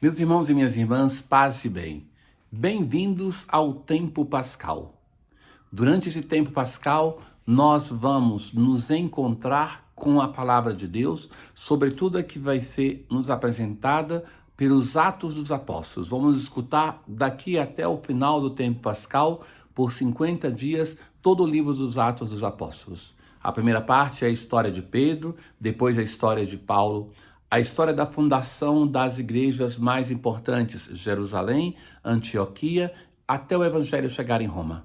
Meus irmãos e minhas irmãs, paz e bem. Bem-vindos ao Tempo Pascal. Durante esse Tempo Pascal, nós vamos nos encontrar com a Palavra de Deus, sobretudo a que vai ser nos apresentada pelos Atos dos Apóstolos. Vamos escutar daqui até o final do Tempo Pascal, por 50 dias, todo o livro dos Atos dos Apóstolos. A primeira parte é a história de Pedro, depois a história de Paulo, a história da fundação das igrejas mais importantes, Jerusalém, Antioquia, até o Evangelho chegar em Roma.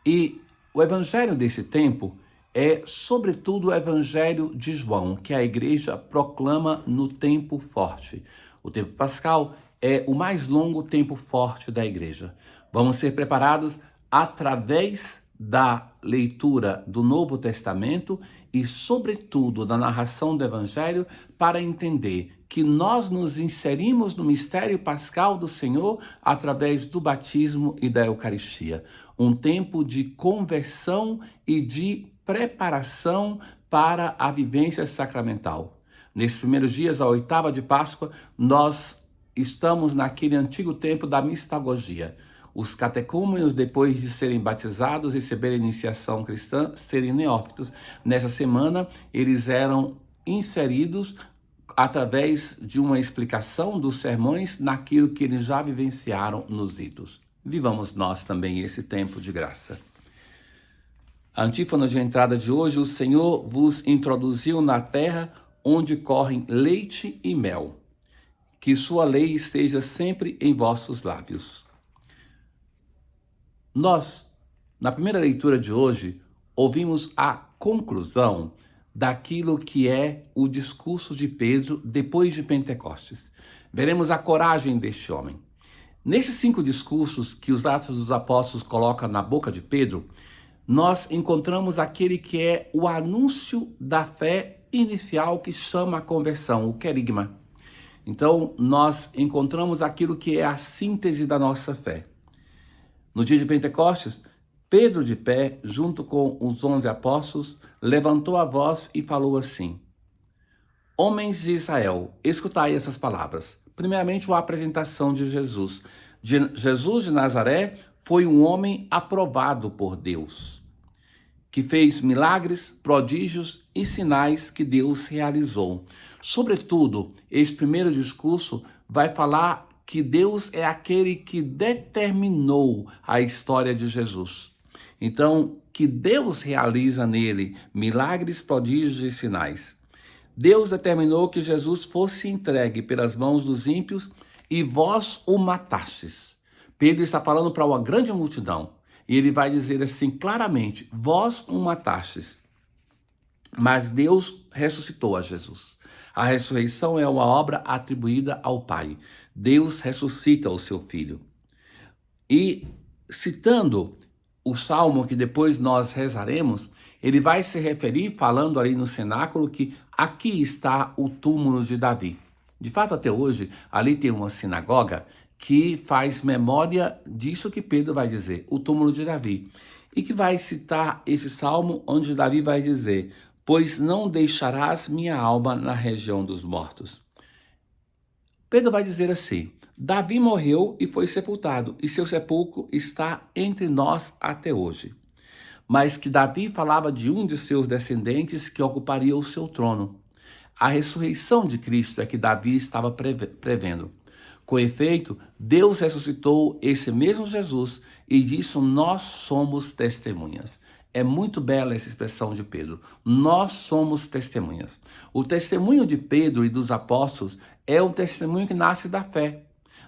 E o Evangelho desse tempo é, sobretudo, o Evangelho de João, que a igreja proclama no tempo forte. O tempo pascal é o mais longo tempo forte da igreja. Vamos ser preparados através da leitura do Novo Testamento e, sobretudo, da narração do Evangelho para entender que nós nos inserimos no mistério pascal do Senhor através do batismo e da Eucaristia. Um tempo de conversão e de preparação para a vivência sacramental. Nesses primeiros dias, a oitava de Páscoa, nós estamos naquele antigo tempo da mistagogia. Os catecúmenos, depois de serem batizados e receberem iniciação cristã, serem neófitos. Nessa semana, eles eram inseridos através de uma explicação dos sermões naquilo que eles já vivenciaram nos ritos. Vivamos nós também esse tempo de graça. A antífona de entrada de hoje: o Senhor vos introduziu na terra onde correm leite e mel. Que sua lei esteja sempre em vossos lábios. Nós, na primeira leitura de hoje, ouvimos a conclusão daquilo que é o discurso de Pedro depois de Pentecostes. Veremos a coragem deste homem. Nesses 5 discursos que os Atos dos Apóstolos colocam na boca de Pedro, nós encontramos aquele que é o anúncio da fé inicial, que chama a conversão, o querigma. Então, nós encontramos aquilo que é a síntese da nossa fé. No dia de Pentecostes, Pedro, de pé, junto com os 11 apóstolos, levantou a voz e falou assim: Homens de Israel, escutai essas palavras. Primeiramente, a apresentação de Jesus. Jesus de Nazaré foi um homem aprovado por Deus, que fez milagres, prodígios e sinais que Deus realizou. Sobretudo, este primeiro discurso vai falar que Deus é aquele que determinou a história de Jesus. Então, que Deus realiza nele milagres, prodígios e sinais. Deus determinou que Jesus fosse entregue pelas mãos dos ímpios e vós o matastes. Pedro está falando para uma grande multidão e ele vai dizer assim claramente: vós o matastes. Mas Deus ressuscitou a Jesus. A ressurreição é uma obra atribuída ao Pai. Deus ressuscita o seu Filho. E citando o Salmo que depois nós rezaremos, ele vai se referir, falando ali no cenáculo, que aqui está o túmulo de Davi. De fato, até hoje, ali tem uma sinagoga que faz memória disso que Pedro vai dizer, o túmulo de Davi. E que vai citar esse salmo onde Davi vai dizer: pois não deixarás minha alma na região dos mortos. Pedro vai dizer assim: Davi morreu e foi sepultado, e seu sepulcro está entre nós até hoje. Mas que Davi falava de um de seus descendentes que ocuparia o seu trono. A ressurreição de Cristo é que Davi estava prevendo. Com efeito, Deus ressuscitou esse mesmo Jesus e disso nós somos testemunhas. É muito bela essa expressão de Pedro. Nós somos testemunhas. O testemunho de Pedro e dos apóstolos é um testemunho que nasce da fé.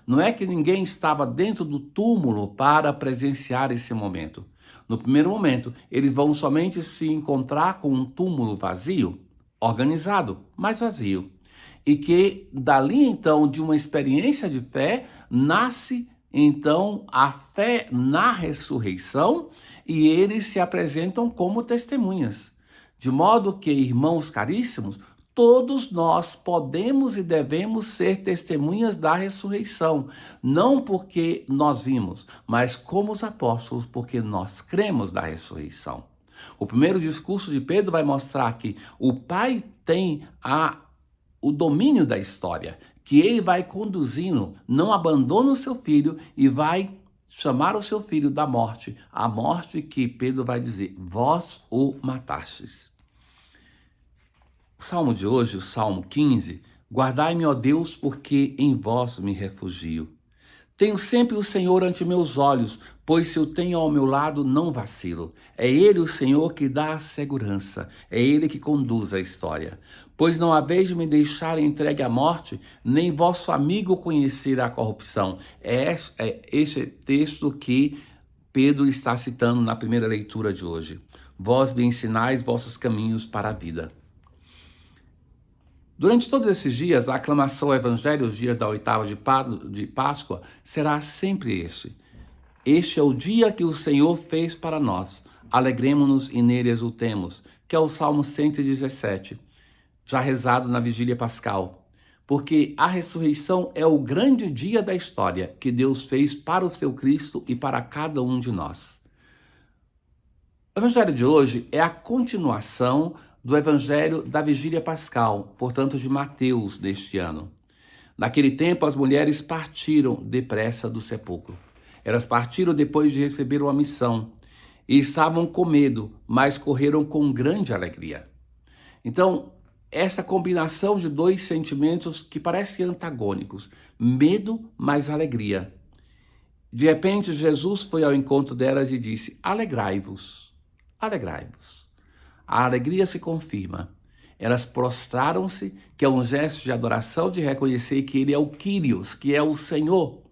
Não é que ninguém estava dentro do túmulo para presenciar esse momento. No primeiro momento, eles vão somente se encontrar com um túmulo vazio, organizado, mas vazio. E que dali então, de uma experiência de fé, nasce então a fé na ressurreição, e eles se apresentam como testemunhas. De modo que, irmãos caríssimos, todos nós podemos e devemos ser testemunhas da ressurreição, não porque nós vimos, mas como os apóstolos, porque nós cremos na ressurreição. O primeiro discurso de Pedro vai mostrar que o Pai tem o domínio da história, que ele vai conduzindo, não abandona o seu filho e vai chamar o seu filho da morte, a morte que Pedro vai dizer, vós o matastes. O salmo de hoje, o Salmo 15, guardai-me, ó Deus, porque em vós me refugio. Tenho sempre o Senhor ante meus olhos, pois se o tenho ao meu lado, não vacilo. É Ele o Senhor que dá a segurança, é Ele que conduz a história. Pois não haveis de me deixar entregue à morte, nem vosso amigo conhecer a corrupção. É esse texto que Pedro está citando na primeira leitura de hoje. Vós me ensinais vossos caminhos para a vida. Durante todos esses dias, a aclamação ao Evangelho, os dias da oitava de Páscoa, será sempre este. Este é o dia que o Senhor fez para nós. Alegremo-nos e nele exultemos, que é o Salmo 117, já rezado na Vigília Pascal. Porque a ressurreição é o grande dia da história que Deus fez para o seu Cristo e para cada um de nós. O Evangelho de hoje é a continuação do Evangelho da Vigília Pascal, portanto de Mateus deste ano. Naquele tempo, as mulheres partiram depressa do sepulcro. Elas partiram depois de receber uma missão e estavam com medo, mas correram com grande alegria. Então, essa combinação de dois sentimentos que parecem antagônicos, medo mais alegria. De repente, Jesus foi ao encontro delas e disse, alegrai-vos, alegrai-vos. A alegria se confirma. Elas prostraram-se, que é um gesto de adoração, de reconhecer que ele é o Kyrios, que é o Senhor,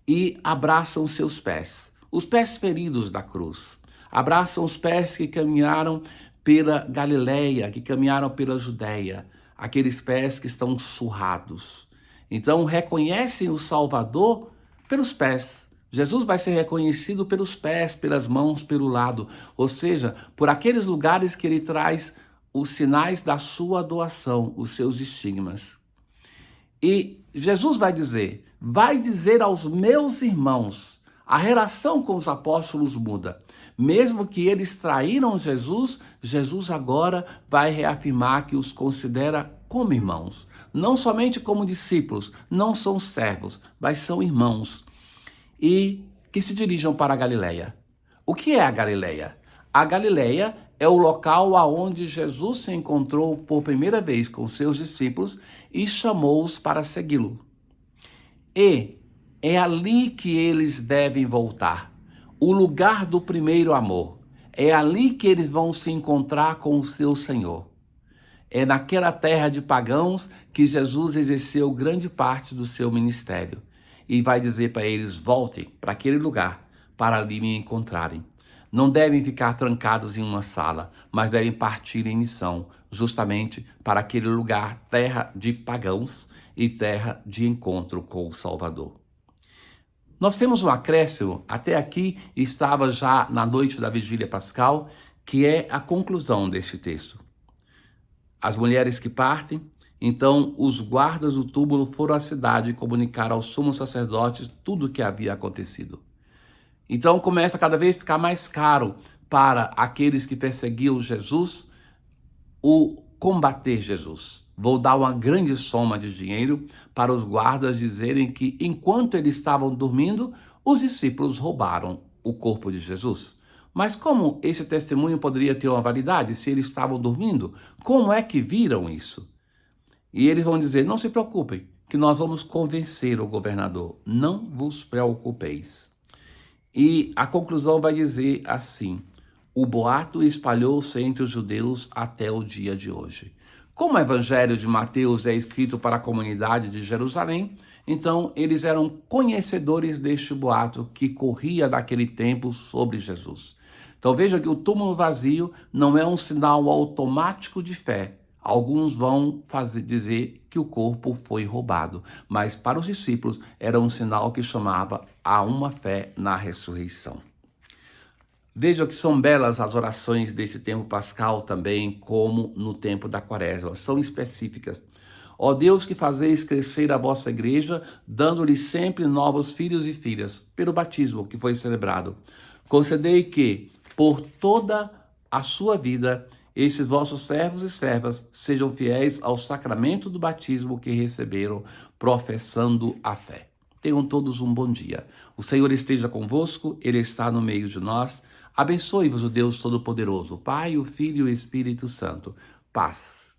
e abraçam seus pés, os pés feridos da cruz. Abraçam os pés que caminharam pela Galileia, que caminharam pela Judéia, aqueles pés que estão surrados. Então reconhecem o Salvador pelos pés. Jesus vai ser reconhecido pelos pés, pelas mãos, pelo lado, ou seja, por aqueles lugares que ele traz os sinais da sua doação, os seus estigmas. E Jesus vai dizer aos meus irmãos, a relação com os apóstolos muda. Mesmo que eles traíram Jesus, Jesus agora vai reafirmar que os considera como irmãos. Não somente como discípulos, não são servos, mas são irmãos. E que se dirijam para a Galileia. O que é a Galileia? A Galileia é o local aonde Jesus se encontrou por primeira vez com seus discípulos e chamou-os para segui-lo. E é ali que eles devem voltar, o lugar do primeiro amor. É ali que eles vão se encontrar com o seu Senhor. É naquela terra de pagãos que Jesus exerceu grande parte do seu ministério. E vai dizer para eles, voltem para aquele lugar, para ali me encontrarem. Não devem ficar trancados em uma sala, mas devem partir em missão, justamente para aquele lugar, terra de pagãos e terra de encontro com o Salvador. Nós temos um acréscimo, até aqui estava já na noite da Vigília Pascal, que é a conclusão deste texto. As mulheres que partem, então os guardas do túmulo foram à cidade comunicar aos sumos sacerdotes tudo o que havia acontecido. Então começa a cada vez ficar mais caro para aqueles que perseguiam Jesus o combater Jesus. Vou dar uma grande soma de dinheiro para os guardas dizerem que enquanto eles estavam dormindo, os discípulos roubaram o corpo de Jesus. Mas como esse testemunho poderia ter uma validade se eles estavam dormindo? Como é que viram isso? E eles vão dizer, não se preocupem, que nós vamos convencer o governador. Não vos preocupeis. E a conclusão vai dizer assim, o boato espalhou-se entre os judeus até o dia de hoje. Como o evangelho de Mateus é escrito para a comunidade de Jerusalém, então eles eram conhecedores deste boato que corria naquele tempo sobre Jesus. Então veja que o túmulo vazio não é um sinal automático de fé. Alguns vão dizer que o corpo foi roubado, mas para os discípulos era um sinal que chamava a uma fé na ressurreição. Veja que são belas as orações desse tempo pascal também, como no tempo da quaresma, são específicas. Ó Deus, que fazeis crescer a vossa igreja, dando-lhe sempre novos filhos e filhas, pelo batismo que foi celebrado. Concedei que, por toda a sua vida, esses vossos servos e servas sejam fiéis ao sacramento do batismo que receberam, professando a fé. Tenham todos um bom dia. O Senhor esteja convosco, Ele está no meio de nós. Abençoe-vos o Deus Todo-Poderoso, o Pai, o Filho e o Espírito Santo. Paz.